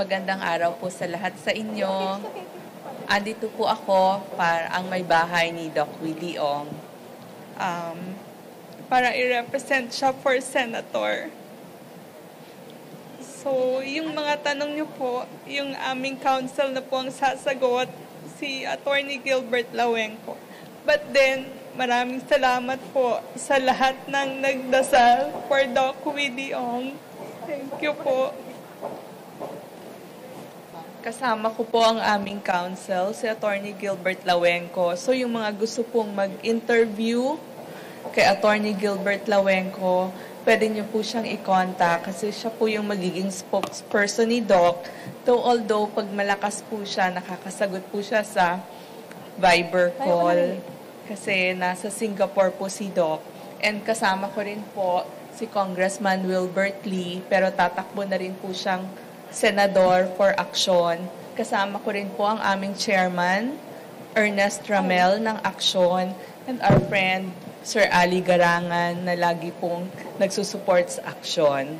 Magandang araw po sa lahat sa inyo. Andito po ako para ang may bahay ni Doc Willie Ong. Para i-represent siya for senator. So, yung mga tanong niyo po, yung aming counsel na po ang sasagot, si Attorney Gilbert Lawenco. But then, maraming salamat po sa lahat ng nagdasal for Doc Willie Ong. Thank you po. Kasama ko po ang aming counsel, si Attorney Gilbert Lawenco. So yung mga gusto pong mag-interview kay Attorney Gilbert Lawenco, pwede niyo po siyang i-contact kasi siya po yung magiging spokesperson ni Doc. Although pag malakas po siya, nakakasagot po siya sa Viber call kasi nasa Singapore po si Doc. And kasama ko rin po si Congressman Wilbert Lee, pero tatakbo na rin po siyang senador for action. Kasama ko rin po ang aming chairman, Ernest Ramel ng Action, and our friend, Sir Ali Garangan, na lagi pong nagsusupport sa Action.